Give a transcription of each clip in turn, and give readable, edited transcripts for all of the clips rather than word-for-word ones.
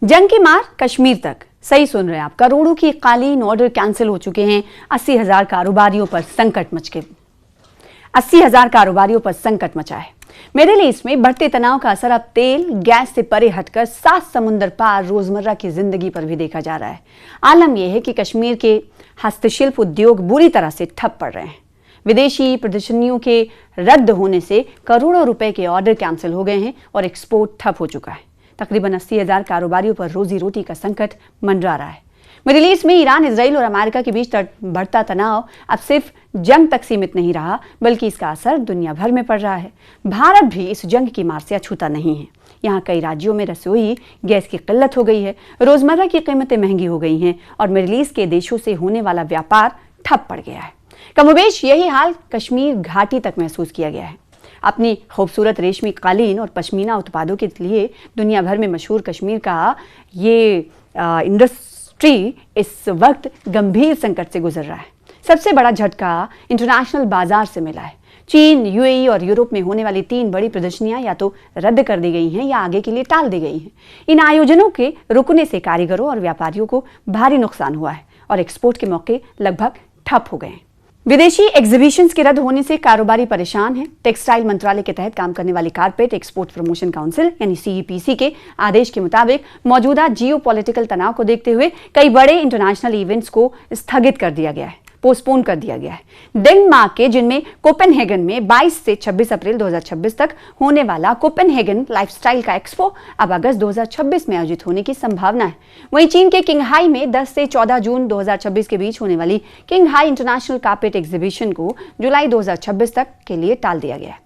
जंग की मार कश्मीर तक। सही सुन रहे हैं आप, करोड़ों की कालीन ऑर्डर कैंसिल हो चुके हैं। 80,000 कारोबारियों पर संकट मच गए। 80,000 कारोबारियों पर संकट मचा है। मिडिल ईस्ट में बढ़ते तनाव का असर अब तेल गैस से परे हटकर 7 समुंदर पार रोजमर्रा की जिंदगी पर भी देखा जा रहा है। आलम यह है कि कश्मीर के हस्तशिल्प उद्योग बुरी तरह से ठप पड़ रहे हैं। विदेशी प्रदर्शनियों के रद्द होने से करोड़ों रुपए के ऑर्डर कैंसिल हो गए हैं और एक्सपोर्ट ठप हो चुका है। तकरीबन 80,000 कारोबारियों पर रोजी रोटी का संकट मंडरा रहा है। मिडिल ईस्ट में ईरान, इजराइल और अमेरिका के बीच बढ़ता तनाव अब सिर्फ जंग तक सीमित नहीं रहा, बल्कि इसका असर दुनिया भर में पड़ रहा है। भारत भी इस जंग की मार से अछूता नहीं है। यहाँ कई राज्यों में रसोई गैस की किल्लत हो गई है, रोजमर्रा की कीमतें महंगी हो गई हैं और मिडिल ईस्ट के देशों से होने वाला व्यापार ठप पड़ गया है। कमोबेश यही हाल कश्मीर घाटी तक महसूस किया गया है। अपनी खूबसूरत रेशमी कालीन और पश्मीना उत्पादों के लिए दुनिया भर में मशहूर कश्मीर का ये इंडस्ट्री इस वक्त गंभीर संकट से गुजर रहा है। सबसे बड़ा झटका इंटरनेशनल बाजार से मिला है। चीन, यूएई और यूरोप में होने वाली 3 बड़ी प्रदर्शनियां या तो रद्द कर दी गई हैं या आगे के लिए टाल दी गई हैं। इन आयोजनों के रुकने से कारीगरों और व्यापारियों को भारी नुकसान हुआ है और एक्सपोर्ट के मौके लगभग ठप हो गए हैं। विदेशी एग्जीबिशंस के रद्द होने से कारोबारी परेशान हैं। टेक्सटाइल मंत्रालय के तहत काम करने वाली कारपेट एक्सपोर्ट प्रमोशन काउंसिल यानी सीईपीसी के आदेश के मुताबिक मौजूदा जियोपॉलिटिकल तनाव को देखते हुए कई बड़े इंटरनेशनल इवेंट्स को स्थगित कर दिया गया है, पोस्टपोन कर दिया गया है। डेनमार्क के, जिनमें कोपेनहेगन में 22 से 26 अप्रैल 2026 तक होने वाला कोपेनहेगन लाइफस्टाइल का एक्सपो अब अगस्त 2026 में आयोजित होने की संभावना है। वहीं चीन के किंगहाई में 10 से 14 जून 2026 के बीच होने वाली किंगहाई इंटरनेशनल कारपेट एग्जीबिशन को जुलाई 2026 तक के लिए टाल दिया गया है।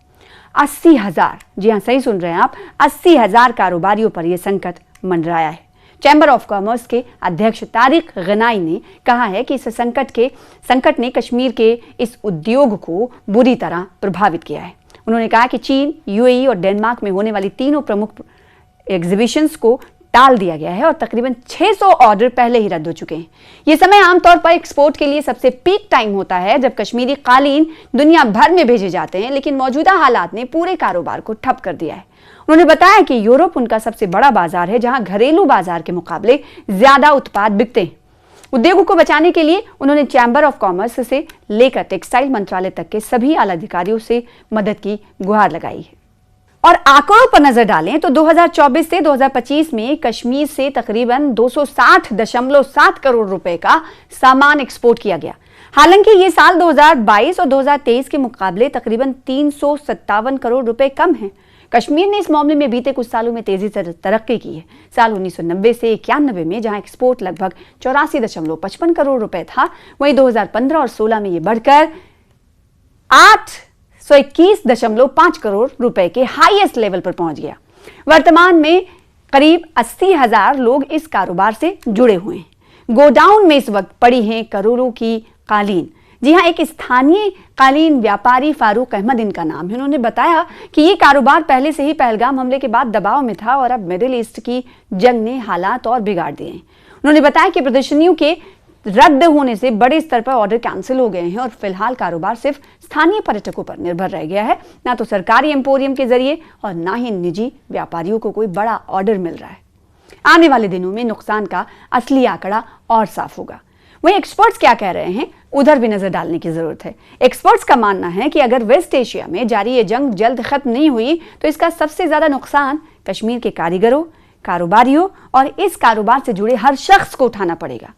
80,000, जी हाँ सही सुन रहे हैं आप, 80,000 कारोबारियों पर यह संकट मंडराया है। चैम्बर ऑफ कॉमर्स के अध्यक्ष तारिक गनाई ने कहा है कि इस संकट ने कश्मीर के इस उद्योग को बुरी तरह प्रभावित किया है। उन्होंने कहा कि चीन, यूएई और डेनमार्क में होने वाली तीनों प्रमुख एग्जीबिशंस को टाल दिया गया है और तकरीबन 600 ऑर्डर पहले ही रद्द हो चुके हैं। ये समय आमतौर पर एक्सपोर्ट के लिए सबसे पीक टाइम होता है जब कश्मीरी कालीन दुनिया भर में भेजे जाते हैं, लेकिन मौजूदा हालात ने पूरे कारोबार को ठप कर दिया है। उन्होंने बताया कि यूरोप उनका सबसे बड़ा बाजार है, जहां घरेलू बाजार के मुकाबले ज्यादा उत्पाद बिकते हैं। उद्योगों को बचाने के लिए उन्होंने चैम्बर ऑफ कॉमर्स से लेकर टेक्सटाइल मंत्रालय तक के सभी आला अधिकारियों से मदद की गुहार लगाई है। और आंकड़ों पर नजर डालें तो 2024 से 2025 में कश्मीर से तकरीबन 260.7 करोड़ रुपए का सामान एक्सपोर्ट किया गया। हालांकि ये साल 2022 और 2023 के मुकाबले तकरीबन 357 करोड़ रुपए कम है। कश्मीर ने इस मामले में बीते कुछ सालों में तेजी से तरक्की की है। साल 1990 से 91 में जहां एक्सपोर्ट लगभग 84.55 करोड़ रुपए था, वहीं 2015 और 16 में यह बढ़कर 821.5 करोड़ रुपए के हाईएस्ट लेवल पर पहुंच गया। वर्तमान में करीब 80,000 लोग इस कारोबार से जुड़े हुए हैं। गोडाउन में इस वक्त पड़ी हैं करोड़ों की कालीन। जी हाँ, एक स्थानीय कालीन व्यापारी फारूक अहमद इनका नाम है। उन्होंने बताया कि ये कारोबार पहले से ही पहलगाम हमले के बाद दबाव में था और अब मिडिल ईस्ट की जंग ने हालात और बिगाड़ दिए हैं। उन्होंने बताया कि प्रदर्शनियों के रद्द होने से बड़े स्तर पर ऑर्डर कैंसिल हो गए हैं और फिलहाल कारोबार सिर्फ स्थानीय पर्यटकों पर निर्भर रह गया है। ना तो सरकारी एम्पोरियम के जरिए और ना ही निजी व्यापारियों को कोई बड़ा ऑर्डर मिल रहा है। आने वाले दिनों में नुकसान का असली आंकड़ा और साफ होगा। वहीं एक्सपर्ट्स क्या कह रहे हैं, उधर भी नजर डालने की जरूरत है। एक्सपर्ट्स का मानना है कि अगर वेस्ट एशिया में जारी ये जंग जल्द खत्म नहीं हुई तो इसका सबसे ज्यादा नुकसान कश्मीर के कारीगरों, कारोबारियों और इस कारोबार से जुड़े हर शख्स को उठाना पड़ेगा।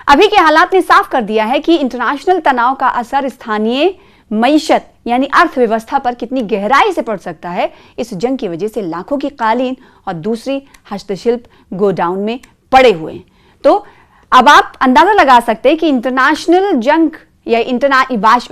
अभी के हालात ने साफ कर दिया है कि इंटरनेशनल तनाव का असर स्थानीय मईशत यानी अर्थव्यवस्था पर कितनी गहराई से पड़ सकता है। इस जंग की वजह से लाखों की कालीन और दूसरी हस्तशिल्प गोडाउन में पड़े हुए हैं। तो अब आप अंदाजा लगा सकते हैं कि इंटरनेशनल जंग या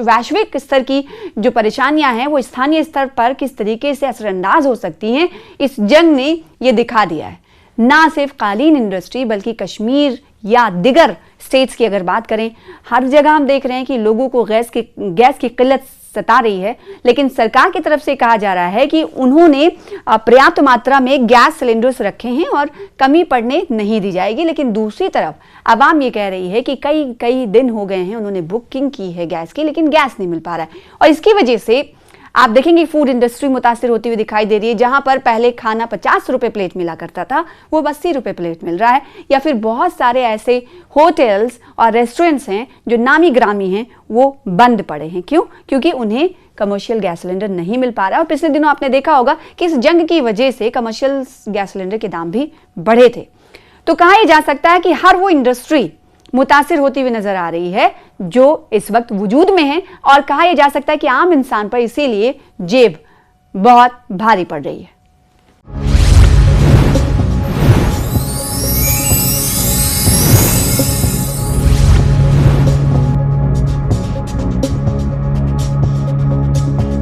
वैश्विक स्तर की जो परेशानियां हैं वो स्थानीय स्तर पर किस तरीके से असरअंदाज हो सकती हैं। इस जंग ने ये दिखा दिया है। ना सिर्फ कालीन इंडस्ट्री बल्कि कश्मीर या दिगर स्टेट्स की अगर बात करें, हर जगह हम देख रहे हैं कि लोगों को गैस की किल्लत सता रही है। लेकिन सरकार की तरफ से कहा जा रहा है कि उन्होंने पर्याप्त मात्रा में गैस सिलेंडर्स रखे हैं और कमी पड़ने नहीं दी जाएगी। लेकिन दूसरी तरफ आवाम ये कह रही है कि कई दिन हो गए हैं उन्होंने बुकिंग की है गैस की, लेकिन गैस नहीं मिल पा रहा है और इसकी वजह से आप देखेंगे फूड इंडस्ट्री मुतासिर होती हुई दिखाई दे रही है। जहां पर पहले खाना 50 रुपए प्लेट मिला करता था, वो 80 रुपए प्लेट मिल रहा है। या फिर बहुत सारे ऐसे होटल्स और रेस्टोरेंट्स हैं जो नामी ग्रामी हैं, वो बंद पड़े हैं। क्यों? क्योंकि उन्हें कमर्शियल गैस सिलेंडर नहीं मिल पा रहा है। और पिछले दिनों आपने देखा होगा कि इस जंग की वजह से कमर्शियल गैस सिलेंडर के दाम भी बढ़े थे। तो कहा यह जा सकता है कि हर वो इंडस्ट्री मुतासिर होती हुई नजर आ रही है जो इस वक्त वजूद में है, और कहा यह जा सकता है कि आम इंसान पर इसीलिए जेब बहुत भारी पड़ रही है।